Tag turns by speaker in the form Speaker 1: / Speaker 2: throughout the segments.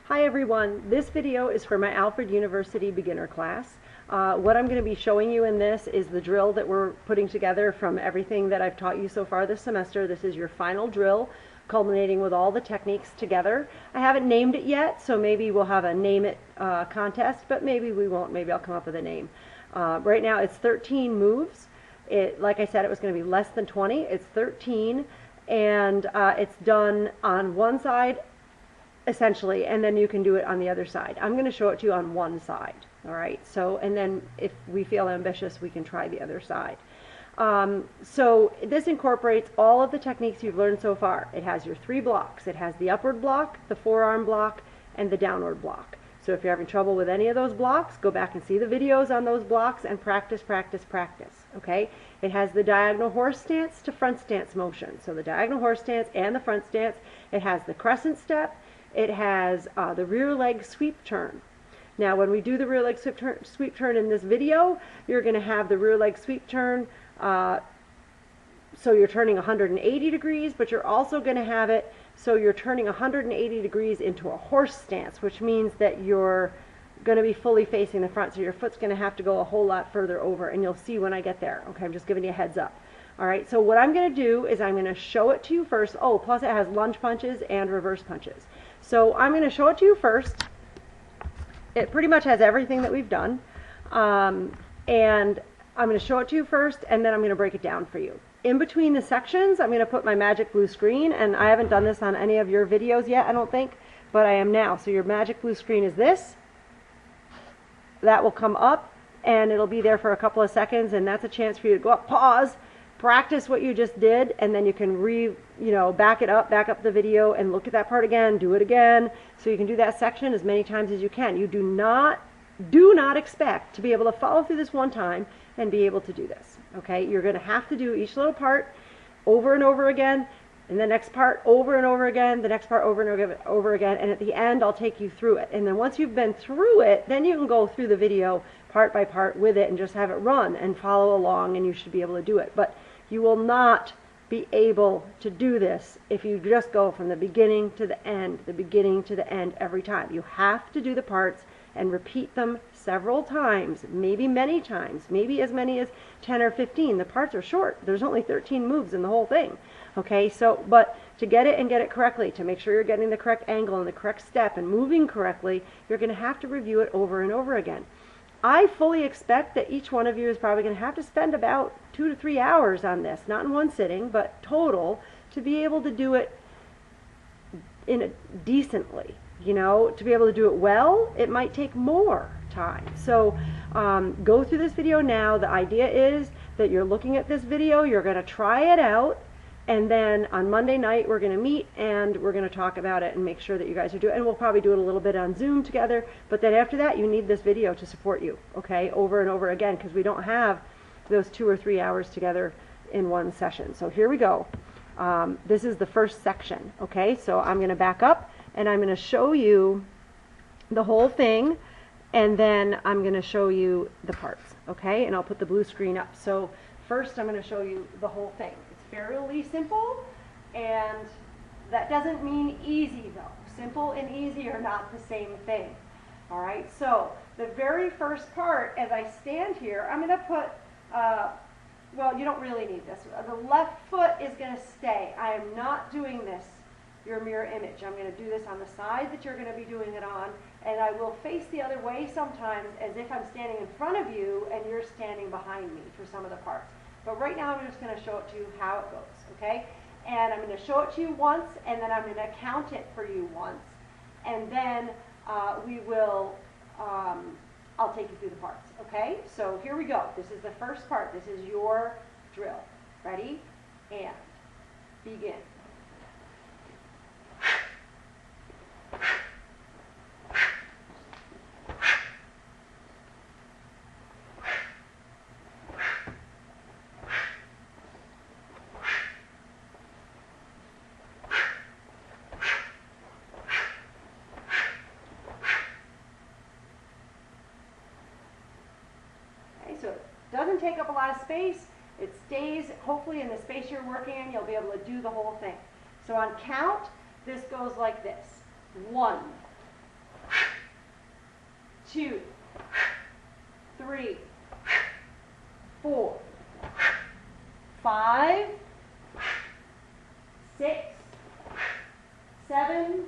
Speaker 1: Hi everyone, this video is for my Alfred University beginner class. What I'm going to be showing you in this is the drill that we're putting together from everything that I've taught you so far this semester. This is your final drill, culminating with all the techniques together. I haven't named it yet, so maybe we'll have a name it contest, but maybe we won't. Maybe I'll come up with a name. Right now it's 13 moves. Like I said, it was going to be less than 20. It's 13, and it's done on one side essentially, and then you can do it on the other side. I'm going to show it to you on one side, all right? So, and then if we feel ambitious, we can try the other side. So this incorporates all of the techniques you've learned so far. It has your 3 blocks. It has the upward block, the forearm block, and the downward block. So if you're having trouble with any of those blocks, go back and see the videos on those blocks and practice, practice, practice, okay? It has the diagonal horse stance to front stance motion. So the diagonal horse stance and the front stance. It has the crescent step. It has the rear leg sweep turn. Now when we do the rear leg sweep turn in this video, you're going to have the rear leg sweep turn, so you're turning 180 degrees, but you're also going to have it so you're turning 180 degrees into a horse stance, which means that you're going to be fully facing the front, so your foot's going to have to go a whole lot further over, and you'll see when I get there. Okay, I'm just giving you a heads up. All right, so what I'm going to do is I'm going to show it to you first. Oh, plus it has lunge punches and reverse punches. So I'm going to show it to you first. It pretty much has everything that we've done. And I'm going to show it to you first, and then I'm going to break it down for you. In between the sections, I'm going to put my magic blue screen, and I haven't done this on any of your videos yet, I don't think, but I am now. So your magic blue screen is this. That will come up, and it'll be there for a couple of seconds, and that's a chance for you to go up, pause, practice what you just did, and then you can back up the video and look at that part again, do it again. So you can do that section as many times as you can. You do not expect to be able to follow through this one time and be able to do this. Okay, you're going to have to do each little part over and over again, and the next part over and over again, the next part over and over again, and at the end I'll take you through it. And then once you've been through it, then you can go through the video part by part with it and just have it run and follow along, and you should be able to do it. But you will not be able to do this if you just go from the beginning to the end every time. You have to do the parts and repeat them several times, maybe many times, maybe as many as 10 or 15. The parts are short. There's only 13 moves in the whole thing. Okay, so, but to get it and get it correctly, to make sure you're getting the correct angle and the correct step and moving correctly, you're going to have to review it over and over again. I fully expect that each one of you is probably going to have to spend about 2 to 3 hours on this, not in one sitting, but total, to be able to do it decently. You know, to be able to do it well, it might take more time. So go through this video now. The idea is that you're looking at this video, you're going to try it out, and then on Monday night we're going to meet and we're going to talk about it and make sure that you guys are doing it. And we'll probably do it a little bit on Zoom together, but then after that you need this video to support you, okay, over and over again, because we don't have those 2 or 3 hours together in one session. So here we go. This is the first section, okay? So I'm going to back up and I'm going to show you the whole thing, and then I'm going to show you the parts, okay? And I'll put the blue screen up. So first I'm going to show you the whole thing. It's fairly simple, and that doesn't mean easy though. Simple and easy are not the same thing. All right, so the very first part, as I stand here, I'm going to put, well, you don't really need this. The left foot is going to stay. I am not doing this, your mirror image. I'm going to do this on the side that you're going to be doing it on, and I will face the other way sometimes as if I'm standing in front of you and you're standing behind me for some of the parts. But right now I'm just going to show it to you how it goes, okay? And I'm going to show it to you once, and then I'm going to count it for you once, and then we will, I'll take you through the parts, okay? So here we go. This is the first part. This is your drill. Ready? And begin. So it doesn't take up a lot of space. It stays, hopefully, in the space you're working in, you'll be able to do the whole thing. So on count, this goes like this. 1, 2, 3, 4, 5, 6, 7,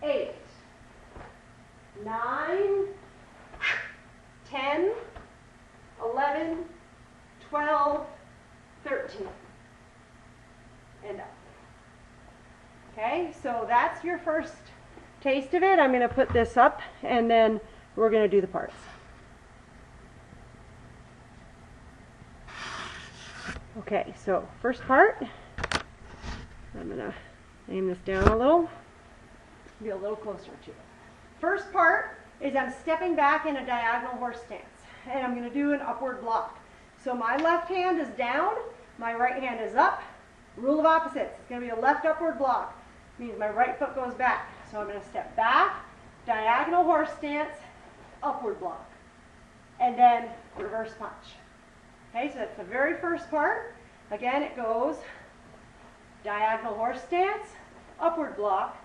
Speaker 1: 8, 9, 10, 11, 12, 13, and up. Okay, so that's your first taste of it. I'm going to put this up and then we're going to do the parts. Okay, so first part, I'm going to aim this down a little, be a little closer to it. First part is I'm stepping back in a diagonal horse stance, and I'm going to do an upward block. So my left hand is down, my right hand is up. Rule of opposites, it's going to be a left upward block. It means my right foot goes back. So I'm going to step back, diagonal horse stance, upward block, and then reverse punch. Okay, so that's the very first part. Again, it goes diagonal horse stance, upward block,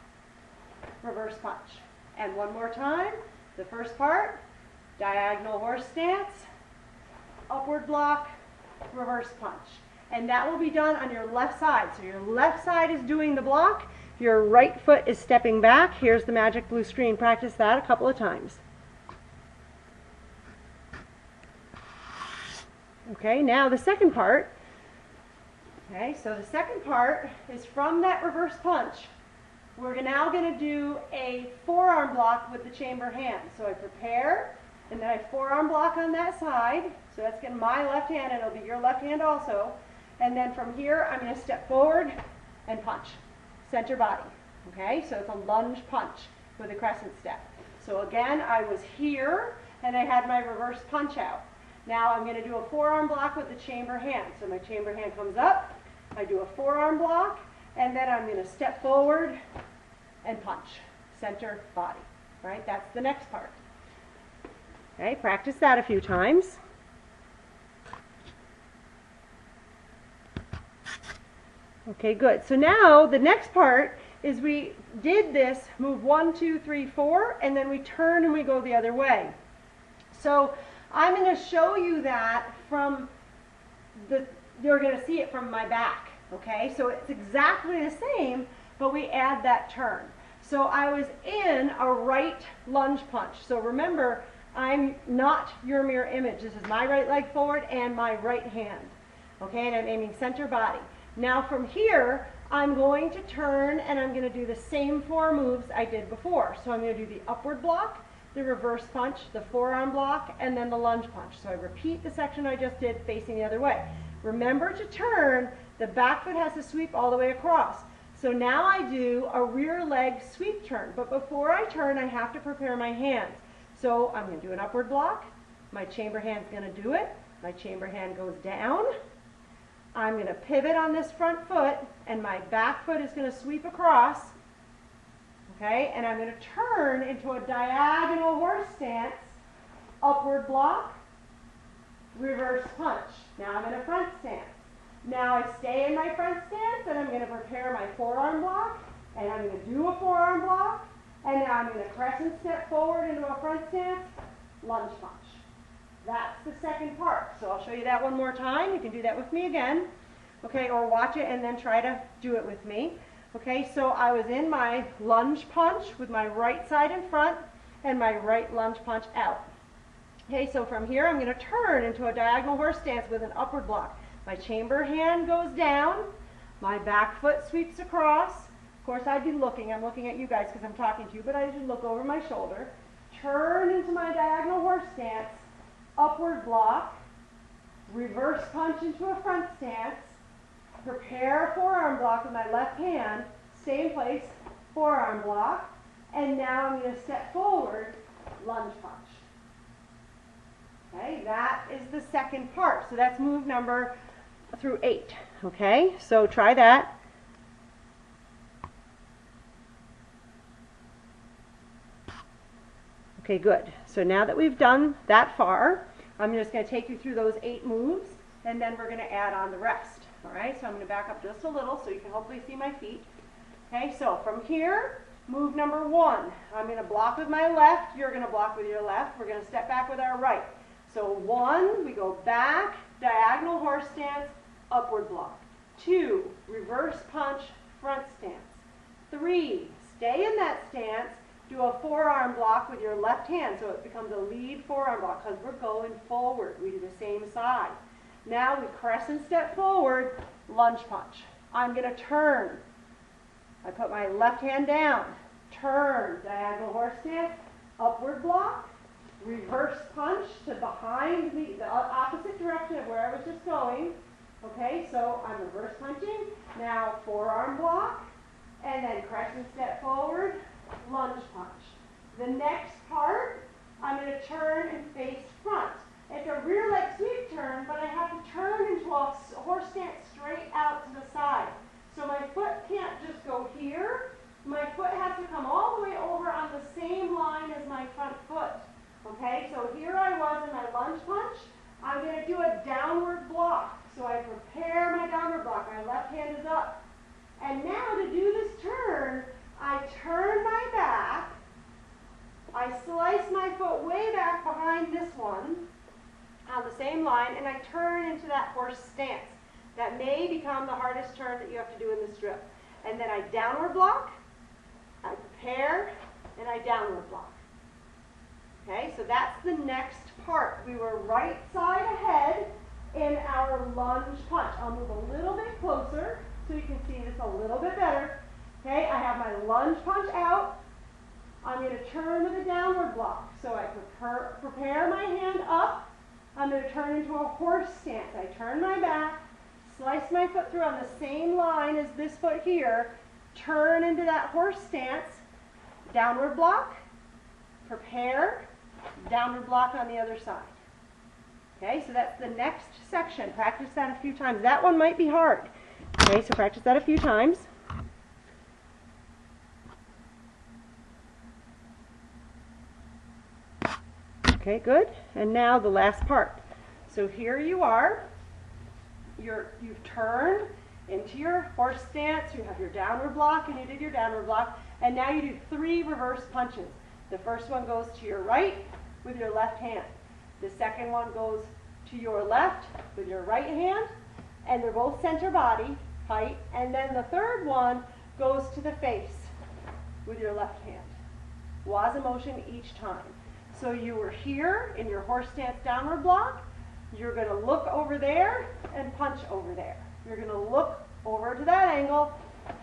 Speaker 1: reverse punch. And one more time, the first part, diagonal horse stance, upward block, reverse punch. And that will be done on your left side. So your left side is doing the block, your right foot is stepping back. Here's the magic blue screen. Practice that a couple of times. Okay, now the second part. Okay, so the second part is from that reverse punch. We're now going to do a forearm block with the chamber hand. So I prepare, and then I forearm block on that side. So that's going to be my left hand, and it'll be your left hand also. And then from here, I'm going to step forward and punch. Center body. Okay, so it's a lunge punch with a crescent step. So again, I was here, and I had my reverse punch out. Now I'm going to do a forearm block with the chamber hand. So my chamber hand comes up, I do a forearm block, and then I'm going to step forward and punch. Center body. Right? That's the next part. Okay, practice that a few times. Okay, good. So now the next part is we did this, move 1, 2, 3, 4, and then we turn and we go the other way. So I'm going to show you that from you're going to see it from my back. Okay, so it's exactly the same, but we add that turn. So I was in a right lunge punch. So remember, I'm not your mirror image. This is my right leg forward and my right hand. Okay, and I'm aiming center body. Now from here, I'm going to turn and I'm going to do the same 4 moves I did before. So I'm going to do the upward block, the reverse punch, the forearm block, and then the lunge punch. So I repeat the section I just did facing the other way. Remember to turn, the back foot has to sweep all the way across. So now I do a rear leg sweep turn, but before I turn, I have to prepare my hands. So I'm going to do an upward block, my chamber hand's going to do it, my chamber hand goes down, I'm going to pivot on this front foot, and my back foot is going to sweep across, okay, and I'm going to turn into a diagonal horse stance, upward block, reverse punch. Now I'm in a front stance. Now I stay in my front stance, and I'm going to prepare my forearm block, and I'm going to do a forearm block, and now I'm going to crescent step forward into a front stance, lunge punch. That's the second part. So I'll show you that one more time. You can do that with me again, okay, or watch it and then try to do it with me. Okay, so I was in my lunge punch with my right side in front and my right lunge punch out. Okay, so from here I'm going to turn into a diagonal horse stance with an upward block. My chamber hand goes down, my back foot sweeps across. Of course, I'd be looking, I'm looking at you guys because I'm talking to you, but I should look over my shoulder. Turn into my diagonal horse stance, upward block, reverse punch into a front stance, prepare a forearm block with my left hand, stay in place, forearm block, and now I'm going to step forward, lunge punch. Okay, that is the second part. So that's move number through 8. Okay, so try that. Okay, good. So now that we've done that far, I'm just going to take you through those 8 moves, and then we're going to add on the rest. All right, so I'm going to back up just a little so you can hopefully see my feet. Okay, so from here, Move number 1. I'm going to block with my left. You're going to block with your left. We're going to step back with our right. So 1, we go back, diagonal horse stance, upward block. 2, reverse punch, front stance. 3, stay in that stance. Do a forearm block with your left hand so it becomes a lead forearm block because we're going forward. We do the same side. Now we crescent step forward, lunge punch. I'm going to turn. I put my left hand down. Turn, diagonal horse stance, upward block, reverse punch to behind the opposite direction of where I was just going. Okay, so I'm reverse punching. Now forearm block, and then crescent step forward, lunge punch. The next part, I'm going to turn and face front. It's a rear leg sweep turn, but I have to turn into a horse stance straight out to the side. So my foot can't just go here. My foot has to come all the way over on the same line as my front foot. Okay, so here I was in my lunge punch. I'm going to do a downward block. So I prepare my downward block. My left hand is up. And now to do this turn, I turn my back. I slice my foot way back behind this one on the same line, and I turn into that horse stance. That may become the hardest turn that you have to do in this drill. And then I downward block, I prepare, and I downward block. Okay, so that's the next part. We were right side ahead in our lunge punch. I'll move a little bit closer so you can see this a little bit better. Okay, I have my lunge punch out. I'm going to turn with a downward block. So I prepare my hand up. I'm going to turn into a horse stance. I turn my back, slice my foot through on the same line as this foot here, turn into that horse stance, downward block, prepare, downward block on the other side. Okay, so that's the next section. Practice that a few times. That one might be hard. Okay, so practice that a few times. Okay, good. And now the last part. So here you are. You've turned into your horse stance. You have your downward block, and you did your downward block. And now you do 3 reverse punches. The first one goes to your right with your left hand. The second one goes to your left with your right hand. And they're both center body height. And then the third one goes to the face with your left hand. Waza motion each time. So you were here in your horse stance downward block. You're going to look over there and punch over there. You're going to look over to that angle,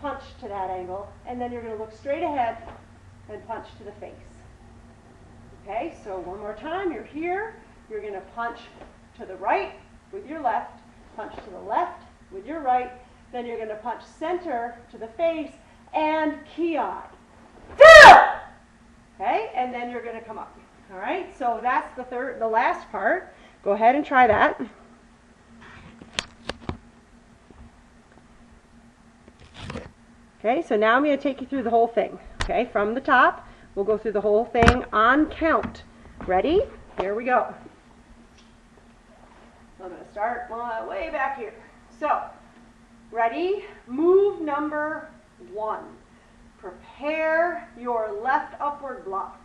Speaker 1: punch to that angle, and then you're going to look straight ahead and punch to the face. Okay, so one more time. You're here. You're going to punch to the right with your left, punch to the left with your right. Then you're going to punch center to the face and ki-eye. Okay, and then you're going to come up. All right, so that's the last part. Go ahead and try that. Okay, so now I'm going to take you through the whole thing. Okay, from the top, we'll go through the whole thing on count. Ready? Here we go. I'm going to start way back here. So, ready? Move number 1. Prepare your left upward block.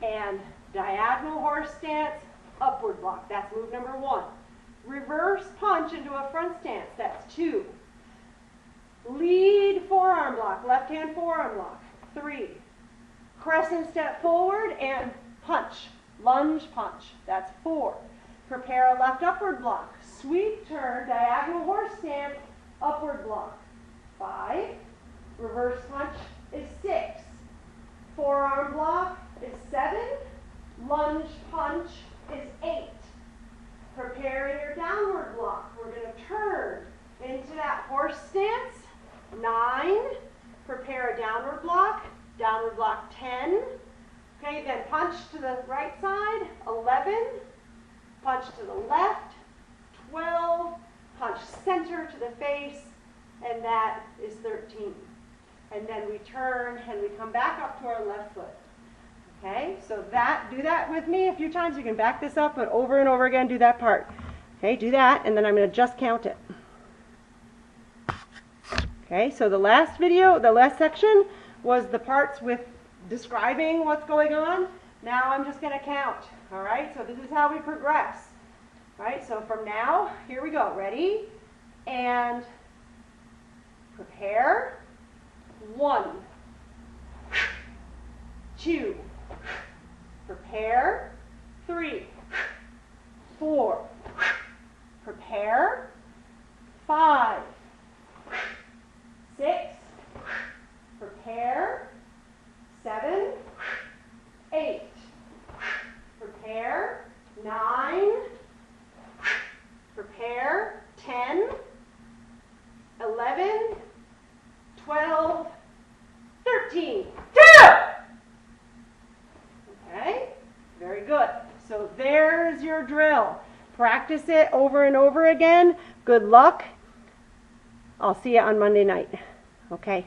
Speaker 1: And diagonal horse stance, upward block. That's move number 1. Reverse punch into a front stance. That's 2. Lead forearm block, left hand forearm block. 3. Crescent step forward and punch, lunge punch. That's 4. Prepare a left upward block. Sweep turn, diagonal horse stance, upward block. 5. Reverse punch is 6. Forearm block is 7. Lunge punch is 8. Prepare your downward block. We're going to turn into that horse stance. 9. Prepare a downward block 10. Okay, then punch to the right side. 11. Punch to the left. 12. Punch center to the face. And that is 13. And then we turn and we come back up to our left foot. Okay, so do that with me a few times. You can back this up, but over and over again, do that part. Okay, do that, and then I'm going to just count it. Okay, so the last section was the parts with describing what's going on. Now I'm just going to count. All right, so this is how we progress. All right, so from now, here we go. Ready? And prepare. 1, 2, prepare. 3, 4, prepare. 5, 6, prepare. 7, 8, prepare. 9, prepare. 10, 11, 12, 13. 2! Okay, very good. So there's your drill. Practice it over and over again. Good luck. I'll see you on Monday night. Okay.